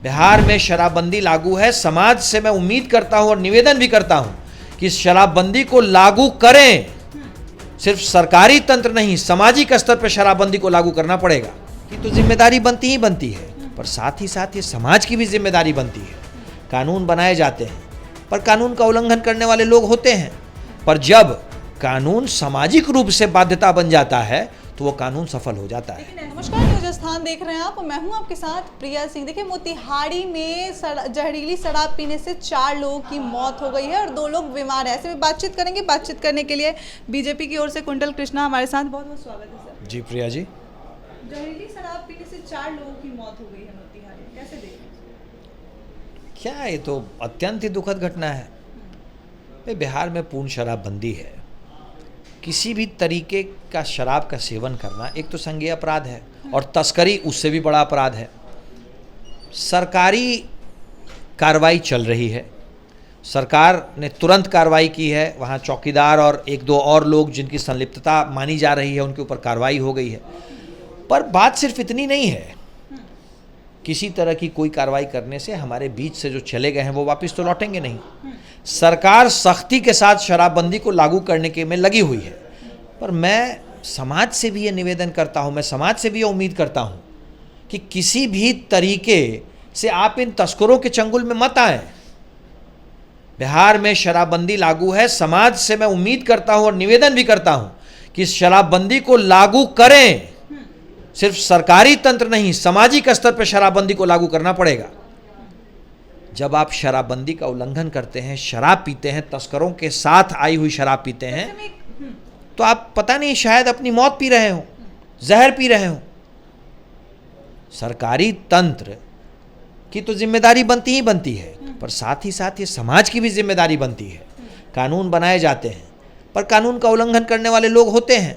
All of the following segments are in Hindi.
बिहार में शराबबंदी लागू है। समाज से मैं उम्मीद करता हूं और निवेदन भी करता हूं कि शराबबंदी को लागू करें। सिर्फ सरकारी तंत्र नहीं, सामाजिक स्तर पर शराबबंदी को लागू करना पड़ेगा। कि तो जिम्मेदारी बनती ही बनती है, पर साथ ही साथ ये समाज की भी जिम्मेदारी बनती है। कानून बनाए जाते हैं, पर कानून का उल्लंघन करने वाले लोग होते हैं। पर जब कानून सामाजिक रूप से बाध्यता बन जाता है तो वो कानून सफल हो जाता है। नमस्कार, न्यूज स्थान देख रहे हैं आप। मैं हूं आपके साथ प्रिया सिंह। देखिए, मोतिहारी में जहरीली शराब पीने से 4 लोगों की मौत हो गई है और 2 लोग बीमार हैं। ऐसे में बातचीत करेंगे। बातचीत करने के लिए बीजेपी की ओर से कुंडल कृष्णा हमारे साथ। बहुत बहुत स्वागत है सर। जी प्रिया जी, जहरीली शराब पीने से 4 लोगों की मौत हो गई है मोतिहारी में, कैसे देख रहे हैं? क्या ये तो अत्यंत ही दुखद घटना है। बिहार में पूर्ण शराबबंदी है। किसी भी तरीके का शराब का सेवन करना एक तो संज्ञेय अपराध है और तस्करी उससे भी बड़ा अपराध है। सरकारी कार्रवाई चल रही है, सरकार ने तुरंत कार्रवाई की है। वहाँ चौकीदार और 1-2 और लोग जिनकी संलिप्तता मानी जा रही है उनके ऊपर कार्रवाई हो गई है। पर बात सिर्फ इतनी नहीं है। किसी तरह की कोई कार्रवाई करने से हमारे बीच से जो चले गए हैं वो वापस तो लौटेंगे नहीं। सरकार सख्ती के साथ शराबबंदी को लागू करने के में लगी हुई है। पर मैं समाज से भी ये निवेदन करता हूँ, मैं समाज से भी ये उम्मीद करता हूँ कि किसी भी तरीके से आप इन तस्करों के चंगुल में मत आएं। बिहार में शराबबंदी लागू है। समाज से मैं उम्मीद करता हूँ और निवेदन भी करता हूँ कि शराबबंदी को लागू करें। सिर्फ सरकारी तंत्र नहीं, सामाजिक स्तर पर शराबबंदी को लागू करना पड़ेगा। जब आप शराबबंदी का उल्लंघन करते हैं, शराब पीते हैं, तस्करों के साथ आई हुई शराब पीते हैं, तो आप पता नहीं शायद अपनी मौत पी रहे हो, जहर पी रहे हो। सरकारी तंत्र की तो जिम्मेदारी बनती ही बनती है, पर साथ ही साथ ये समाज की भी जिम्मेदारी बनती है। कानून बनाए जाते हैं, पर कानून का उल्लंघन करने वाले लोग होते हैं।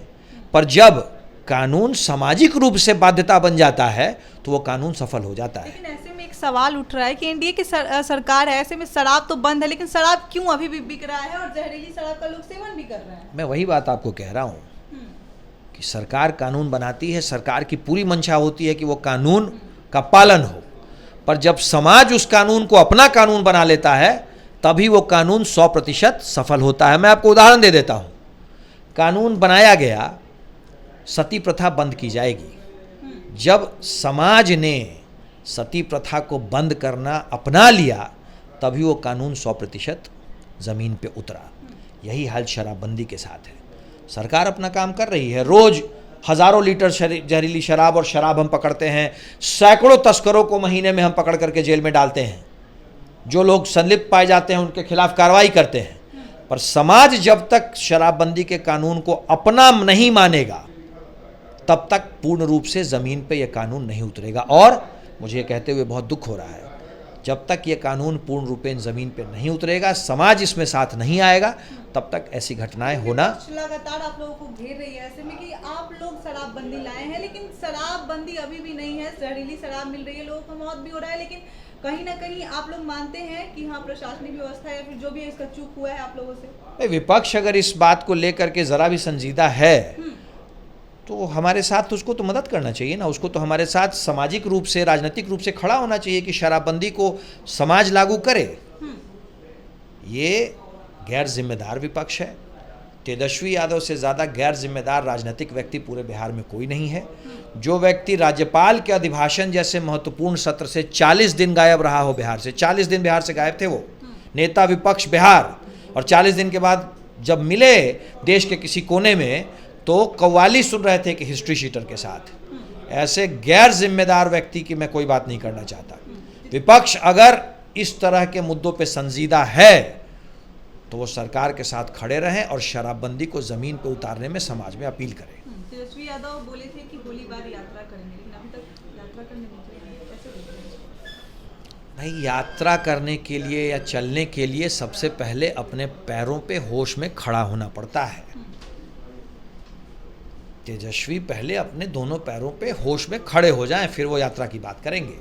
पर जब कानून सामाजिक रूप से बाध्यता बन जाता है तो वो कानून सफल हो जाता है। लेकिन ऐसे में एक सवाल उठ रहा है कि एनडीए की सरकार है, ऐसे में शराब तो बंद है, लेकिन शराब क्यों अभी भी बिक रहा है और जहरीली शराब का लोग सेवन भी कर रहे हैं? मैं वही बात आपको कह रहा हूँ कि सरकार कानून बनाती है, सरकार की पूरी मंशा होती है कि वो कानून का पालन हो। पर जब समाज उस कानून को अपना कानून बना लेता है तभी वो कानून 100% सफल होता है। मैं आपको उदाहरण दे देता हूँ। कानून बनाया गया, सती प्रथा बंद की जाएगी। जब समाज ने सती प्रथा को बंद करना अपना लिया तभी वो कानून 100% ज़मीन पे उतरा। यही हाल शराबबंदी के साथ है। सरकार अपना काम कर रही है। रोज़ हज़ारों लीटर जहरीली शराब और शराब हम पकड़ते हैं। सैकड़ों तस्करों को महीने में हम पकड़ करके जेल में डालते हैं। जो लोग संलिप्त पाए जाते हैं उनके खिलाफ कार्रवाई करते हैं। पर समाज जब तक शराबबंदी के कानून को अपना नहीं मानेगा तब तक पूर्ण रूप से ज़मीन पे यह कानून नहीं उतरेगा। और मुझे ये कहते हुए बहुत दुख हो रहा है, जब तक ये कानून पूर्ण रूपेण ज़मीन पे नहीं उतरेगा, समाज इसमें साथ नहीं आएगा, तब तक ऐसी घटनाएं होना। लगातार आप लोगों को घेर रही है ऐसे में कि आप लोग शराबबंदी लाए हैं, लेकिन शराबबंदी अभी भी नहीं है। जहरीली शराब मिल रही है, लोगों का मौत भी हो रहा है। लेकिन कहीं ना कहीं आप लोग मानते हैं कि हाँ, प्रशासनिक व्यवस्था या फिर जो भी इसका चूक हुआ है आप लोगों से? विपक्ष अगर इस बात को लेकर के ज़रा भी संजीदा है तो हमारे साथ उसको तो मदद करना चाहिए ना। उसको तो हमारे साथ सामाजिक रूप से, राजनीतिक रूप से खड़ा होना चाहिए कि शराबबंदी को समाज लागू करे। ये गैर जिम्मेदार विपक्ष है। तेजस्वी यादव से ज़्यादा गैर जिम्मेदार राजनीतिक व्यक्ति पूरे बिहार में कोई नहीं है। जो व्यक्ति राज्यपाल के अभिभाषण जैसे महत्वपूर्ण सत्र से 40 दिन गायब रहा हो बिहार से, 40 दिन बिहार से गायब थे वो नेता विपक्ष बिहार, और 40 दिन के बाद जब मिले देश के किसी कोने में तो कव्वाली सुन रहे थे कि हिस्ट्री शीटर के साथ। ऐसे गैर जिम्मेदार व्यक्ति की मैं कोई बात नहीं करना चाहता। विपक्ष अगर इस तरह के मुद्दों पे संजीदा है तो वो सरकार के साथ खड़े रहें और शराबबंदी को ज़मीन पे उतारने में समाज में अपील करें। तेजस्वी यादव बोले थे कि गोलीबार यात्रा करेंगे, लेकिन अभी तक यात्रा करने नहीं गए, कैसे देख रहे हैं? भाई, यात्रा करने के लिए या चलने के लिए सबसे पहले अपने पैरों पे होश में खड़ा होना पड़ता है। तेजस्वी पहले अपने दोनों पैरों पे होश में खड़े हो जाएं, फिर वो यात्रा की बात करेंगे।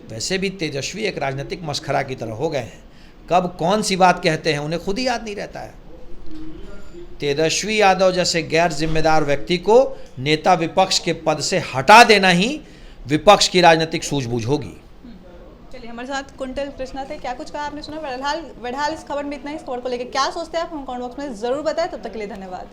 वैसे भी तेजस्वी एक राजनीतिक मस्खरा की तरह हो गए हैं। कब कौन सी बात कहते हैं उन्हें खुद ही याद नहीं रहता है। तेजस्वी यादव जैसे गैर जिम्मेदार व्यक्ति को नेता विपक्ष के पद से हटा देना ही विपक्ष की राजनीतिक सूझबूझ होगी। चलिए, हमारे साथ कुंटल कृष्णा थे। क्या कुछ कहा आपने सुना? फिलहाल इस खबर में इतना ही। इस खबर को लेकर क्या सोचते हैं आप, हम कमेंट बॉक्स में जरूर बताएं। तब तक के लिए धन्यवाद।